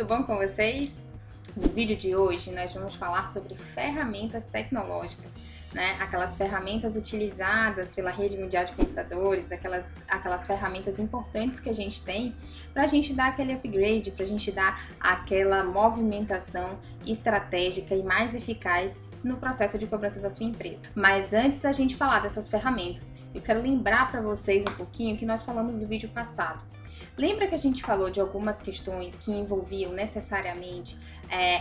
tudo bom com vocês? No vídeo de hoje nós vamos falar sobre ferramentas tecnológicas, né? Aquelas ferramentas utilizadas pela rede mundial de computadores, aquelas ferramentas importantes que a gente tem para a gente dar aquele upgrade, para a gente dar aquela movimentação estratégica e mais eficaz no processo de cobrança da sua empresa. Mas antes da gente falar dessas ferramentas, eu quero lembrar para vocês um pouquinho que nós falamos do vídeo passado. Lembra que a gente falou de algumas questões que envolviam necessariamente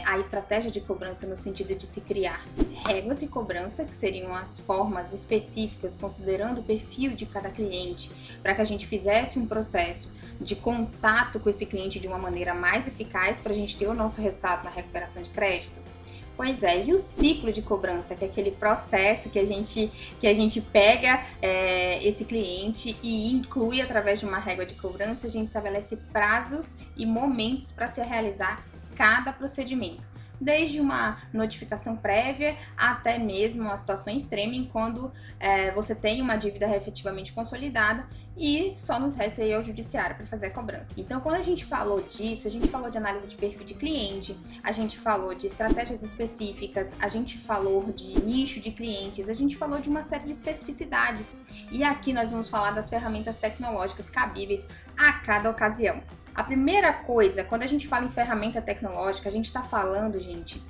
a estratégia de cobrança no sentido de se criar regras de cobrança, que seriam as formas específicas, considerando o perfil de cada cliente, para que a gente fizesse um processo de contato com esse cliente de uma maneira mais eficaz para a gente ter o nosso resultado na recuperação de crédito? Pois é, e o ciclo de cobrança, que é aquele processo que a gente pega esse cliente e inclui através de uma régua de cobrança, a gente estabelece prazos e momentos para se realizar cada procedimento. Desde uma notificação prévia até mesmo uma situação extrema quando você tem uma dívida efetivamente consolidada e só nos resta ir ao judiciário para fazer a cobrança. Então, quando a gente falou disso, a gente falou de análise de perfil de cliente, a gente falou de estratégias específicas, a gente falou de nicho de clientes, a gente falou de uma série de especificidades. E aqui nós vamos falar das ferramentas tecnológicas cabíveis a cada ocasião. A primeira coisa, quando a gente fala em ferramenta tecnológica, a gente está falando, gente,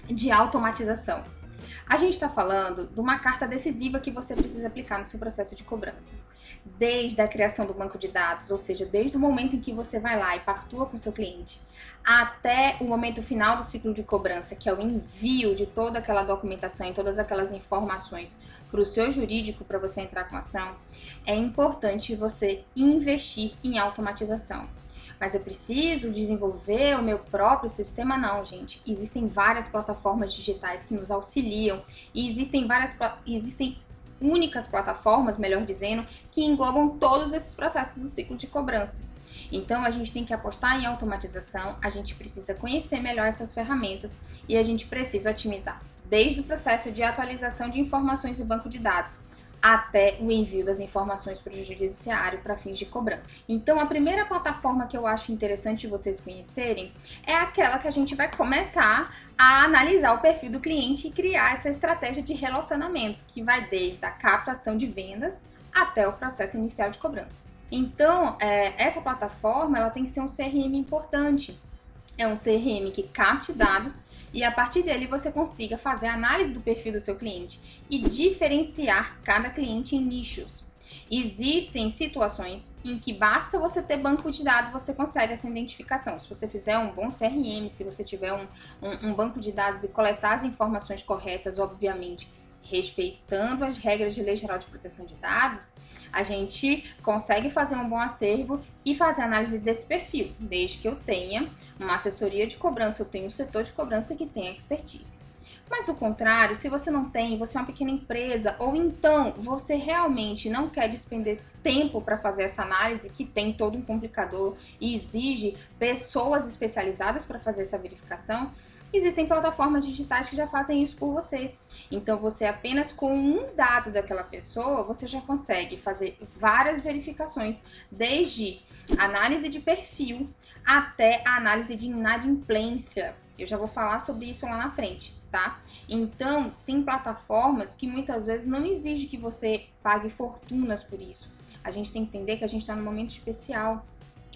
de automatização. A gente está falando de uma carta decisiva que você precisa aplicar no seu processo de cobrança. Desde a criação do banco de dados, ou seja, desde o momento em que você vai lá e pactua com o seu cliente, até o momento final do ciclo de cobrança, que é o envio de toda aquela documentação e todas aquelas informações para o seu jurídico para você entrar com a ação, é importante você investir em automatização. Mas eu preciso desenvolver o meu próprio sistema? Não, gente. Existem várias plataformas digitais que nos auxiliam e existem únicas plataformas, melhor dizendo, que englobam todos esses processos do ciclo de cobrança. Então, a gente tem que apostar em automatização, a gente precisa conhecer melhor essas ferramentas e a gente precisa otimizar desde o processo de atualização de informações e banco de dados, até o envio das informações para o judiciário para fins de cobrança. Então, a primeira plataforma que eu acho interessante vocês conhecerem é aquela que a gente vai começar a analisar o perfil do cliente e criar essa estratégia de relacionamento, que vai desde a captação de vendas até o processo inicial de cobrança. Então, essa plataforma ela tem que ser um CRM importante. É um CRM que capte dados e a partir dele você consiga fazer a análise do perfil do seu cliente e diferenciar cada cliente em nichos. Existem situações em que basta você ter banco de dados, você consegue essa identificação. Se você fizer um bom CRM, se você tiver um banco de dados e coletar as informações corretas, obviamente, respeitando as regras de Lei Geral de Proteção de Dados, a gente consegue fazer um bom acervo e fazer análise desse perfil, desde que eu tenha uma assessoria de cobrança, eu tenho um setor de cobrança que tenha expertise. Mas o contrário, se você não tem, você é uma pequena empresa, ou então você realmente não quer despender tempo para fazer essa análise, que tem todo um complicador e exige pessoas especializadas para fazer essa verificação, existem plataformas digitais que já fazem isso por você. Então, você apenas com um dado daquela pessoa, você já consegue fazer várias verificações, desde análise de perfil até a análise de inadimplência. Eu já vou falar sobre isso lá na frente, tá? Então, tem plataformas que muitas vezes não exigem que você pague fortunas por isso. A gente tem que entender que a gente está num momento especial,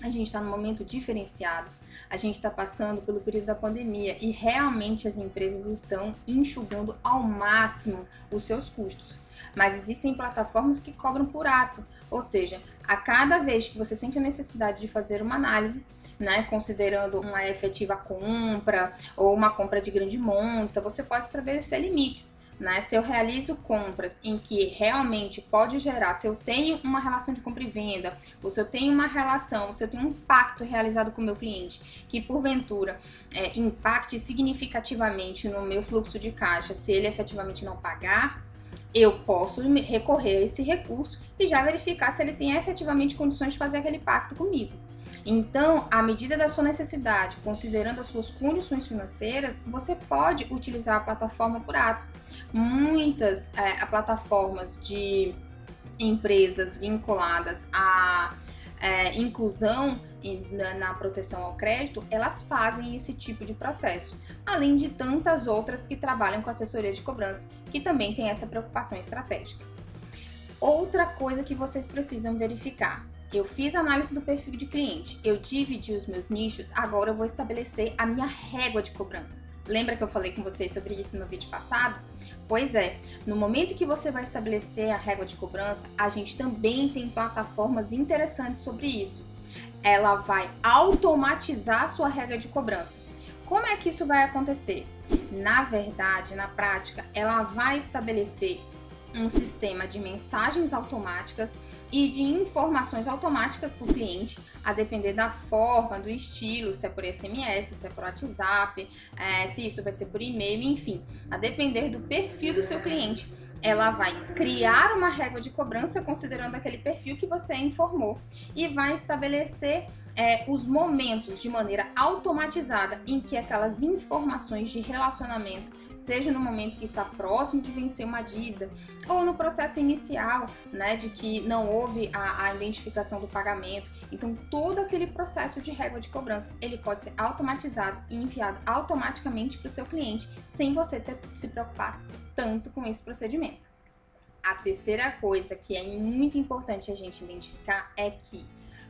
a gente está num momento diferenciado. A gente está passando pelo período da pandemia e realmente as empresas estão enxugando ao máximo os seus custos. Mas existem plataformas que cobram por ato, ou seja, a cada vez que você sente a necessidade de fazer uma análise, né, considerando uma efetiva compra ou uma compra de grande monta, você pode estabelecer limites. Né? Se eu realizo compras em que realmente pode gerar, se eu tenho uma relação de compra e venda, ou se eu tenho uma relação, se eu tenho um pacto realizado com o meu cliente, que porventura impacte significativamente no meu fluxo de caixa, se ele efetivamente não pagar, eu posso recorrer a esse recurso e já verificar se ele tem efetivamente condições de fazer aquele pacto comigo. Então, à medida da sua necessidade, considerando as suas condições financeiras, você pode utilizar a plataforma por ato. Muitas plataformas de empresas vinculadas a inclusão na proteção ao crédito, elas fazem esse tipo de processo, além de tantas outras que trabalham com assessoria de cobrança, que também tem essa preocupação estratégica. Outra coisa que vocês precisam verificar: eu fiz análise do perfil de cliente, eu dividi os meus nichos, agora eu vou estabelecer a minha régua de cobrança. Lembra que eu falei com vocês sobre isso no vídeo passado? Pois é, no momento que você vai estabelecer a régua de cobrança, a gente também tem plataformas interessantes sobre isso. Ela vai automatizar a sua regra de cobrança. Como é que isso vai acontecer? Na verdade, na prática, ela vai estabelecer um sistema de mensagens automáticas e de informações automáticas para o cliente, a depender da forma, do estilo, se é por SMS, se é por WhatsApp, se isso vai ser por e-mail, enfim, a depender do perfil do seu cliente. Ela vai criar uma régua de cobrança considerando aquele perfil que você informou e vai estabelecer os momentos de maneira automatizada em que aquelas informações de relacionamento, seja no momento que está próximo de vencer uma dívida ou no processo inicial, né, de que não houve a identificação do pagamento. Então, todo aquele processo de régua de cobrança, ele pode ser automatizado e enviado automaticamente para o seu cliente, sem você ter que se preocupar tanto com esse procedimento. A terceira coisa que é muito importante a gente identificar é que,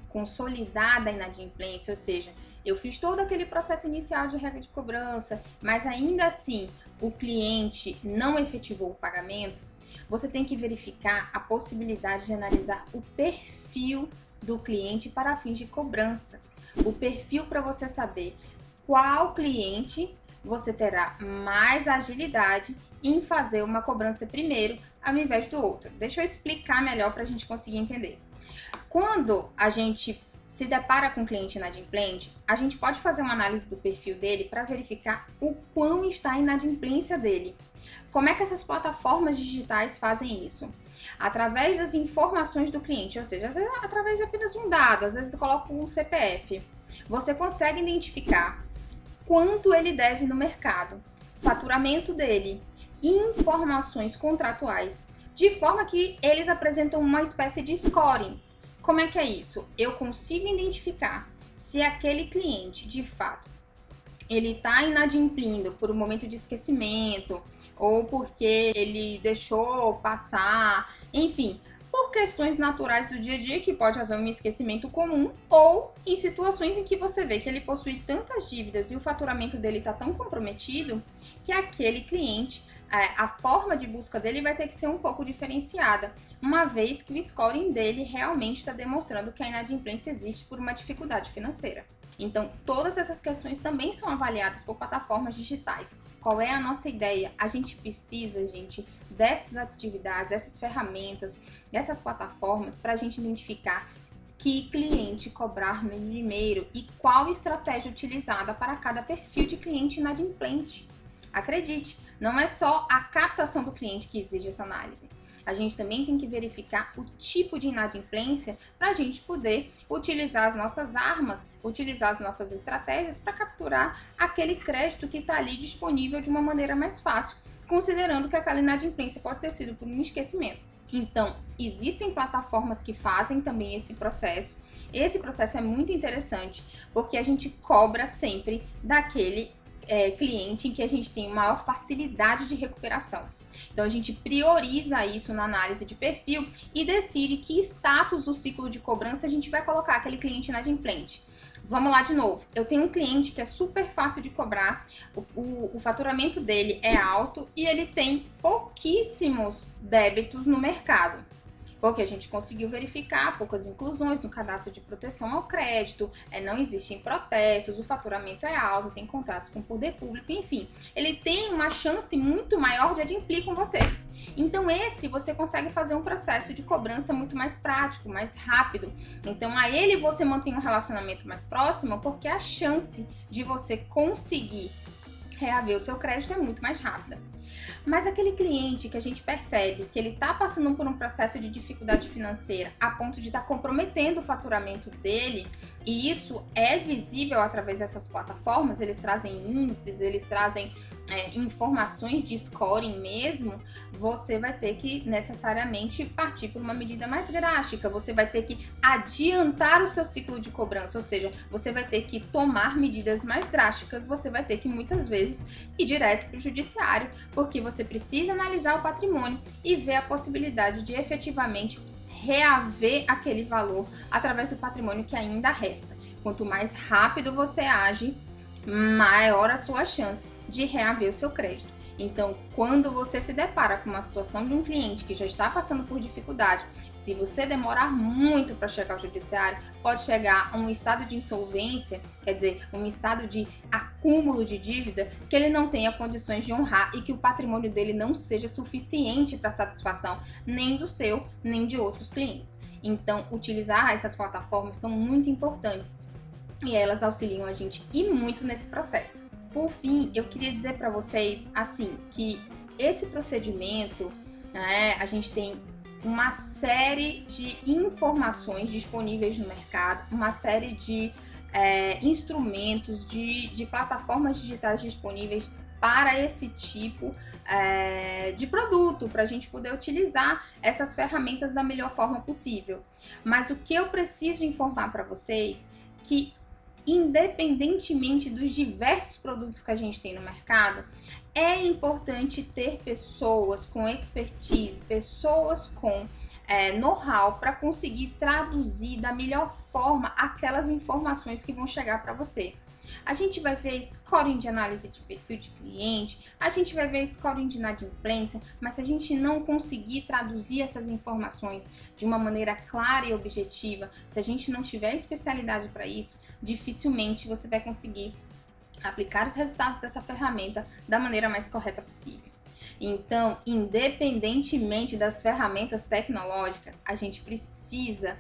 consolidada a inadimplência, ou seja, eu fiz todo aquele processo inicial de regra de cobrança, mas ainda assim o cliente não efetivou o pagamento, você tem que verificar a possibilidade de analisar o perfil do cliente para fins de cobrança. O perfil para você saber qual cliente você terá mais agilidade em fazer uma cobrança primeiro, ao invés do outro. Deixa eu explicar melhor para a gente conseguir entender. Quando a gente se depara com um cliente inadimplente, a gente pode fazer uma análise do perfil dele para verificar o quão está a inadimplência dele. Como é que essas plataformas digitais fazem isso? Através das informações do cliente, ou seja, às vezes através de apenas um dado, às vezes coloca um CPF. Você consegue identificar quanto ele deve no mercado, faturamento dele, informações contratuais, de forma que eles apresentam uma espécie de scoring. Como é que é isso? Eu consigo identificar se aquele cliente, de fato, ele está inadimplindo por um momento de esquecimento, ou porque ele deixou passar, enfim, por questões naturais do dia a dia, que pode haver um esquecimento comum, ou em situações em que você vê que ele possui tantas dívidas e o faturamento dele está tão comprometido que aquele cliente, a forma de busca dele vai ter que ser um pouco diferenciada, uma vez que o scoring dele realmente está demonstrando que a inadimplência existe por uma dificuldade financeira. Então, todas essas questões também são avaliadas por plataformas digitais. Qual é a nossa ideia? A gente precisa, dessas atividades, dessas ferramentas, dessas plataformas para a gente identificar que cliente cobrar primeiro e qual estratégia utilizada para cada perfil de cliente inadimplente. Acredite, não é só a captação do cliente que exige essa análise. A gente também tem que verificar o tipo de inadimplência para a gente poder utilizar as nossas armas, utilizar as nossas estratégias para capturar aquele crédito que está ali disponível de uma maneira mais fácil, considerando que aquela inadimplência pode ter sido por um esquecimento. Então, existem plataformas que fazem também esse processo. Esse processo é muito interessante, porque a gente cobra sempre daquele cliente em que a gente tem maior facilidade de recuperação. Então, a gente prioriza isso na análise de perfil e decide que status do ciclo de cobrança a gente vai colocar aquele cliente inadimplente. Vamos lá de novo. Eu tenho um cliente que é super fácil de cobrar, o faturamento dele é alto e ele tem pouquíssimos débitos no mercado. Porque a gente conseguiu verificar poucas inclusões no cadastro de proteção ao crédito, não existem protestos, o faturamento é alto, tem contratos com poder público, enfim. Ele tem uma chance muito maior de adimplir com você. Então você consegue fazer um processo de cobrança muito mais prático, mais rápido. Então a ele você mantém um relacionamento mais próximo, porque a chance de você conseguir reaver o seu crédito é muito mais rápida. Mas aquele cliente que a gente percebe que ele está passando por um processo de dificuldade financeira a ponto de estar comprometendo o faturamento dele, e isso é visível através dessas plataformas, eles trazem índices, eles trazem informações de scoring mesmo, você vai ter que necessariamente partir por uma medida mais drástica, você vai ter que adiantar o seu ciclo de cobrança, ou seja, você vai ter que tomar medidas mais drásticas, você vai ter que muitas vezes ir direto para o judiciário, porque você precisa analisar o patrimônio e ver a possibilidade de efetivamente reaver aquele valor através do patrimônio que ainda resta. Quanto mais rápido você age, maior a sua chance de reaver o seu crédito. Então, quando você se depara com uma situação de um cliente que já está passando por dificuldade, se você demorar muito para chegar ao judiciário, pode chegar a um estado de insolvência, quer dizer, um estado de acúmulo de dívida, que ele não tenha condições de honrar e que o patrimônio dele não seja suficiente para satisfação nem do seu, nem de outros clientes. Então, utilizar essas plataformas são muito importantes e elas auxiliam a gente e muito nesse processo. Por fim, eu queria dizer para vocês, assim, que esse procedimento, a gente tem uma série de informações disponíveis no mercado, uma série de instrumentos, de plataformas digitais disponíveis para esse tipo de produto, para a gente poder utilizar essas ferramentas da melhor forma possível. Mas o que eu preciso informar para vocês que, independentemente dos diversos produtos que a gente tem no mercado, é importante ter pessoas com expertise, pessoas com know-how para conseguir traduzir da melhor forma aquelas informações que vão chegar para você. A gente vai ver scoring de análise de perfil de cliente, a gente vai ver scoring de inadimplência, mas se a gente não conseguir traduzir essas informações de uma maneira clara e objetiva, se a gente não tiver especialidade para isso, dificilmente você vai conseguir aplicar os resultados dessa ferramenta da maneira mais correta possível. Então, independentemente das ferramentas tecnológicas, a gente precisa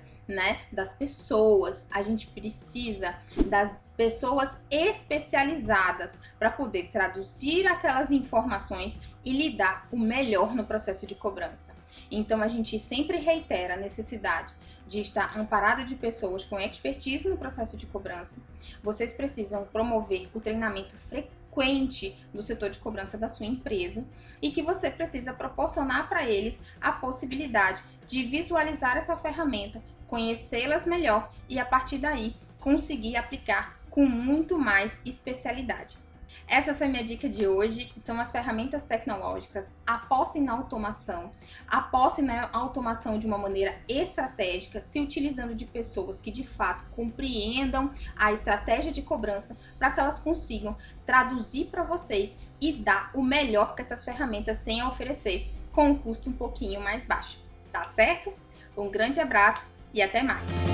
das pessoas, a gente precisa das pessoas especializadas para poder traduzir aquelas informações e lidar o melhor no processo de cobrança. Então, a gente sempre reitera a necessidade de estar amparado de pessoas com expertise no processo de cobrança. Vocês precisam promover o treinamento frequente do setor de cobrança da sua empresa e que você precisa proporcionar para eles a possibilidade de visualizar essa ferramenta, conhecê-las melhor e a partir daí conseguir aplicar com muito mais especialidade. Essa foi minha dica de hoje, são as ferramentas tecnológicas. Apostem na automação, apostem na automação de uma maneira estratégica, se utilizando de pessoas que de fato compreendam a estratégia de cobrança para que elas consigam traduzir para vocês e dar o melhor que essas ferramentas têm a oferecer com um custo um pouquinho mais baixo. Tá certo? Um grande abraço e até mais!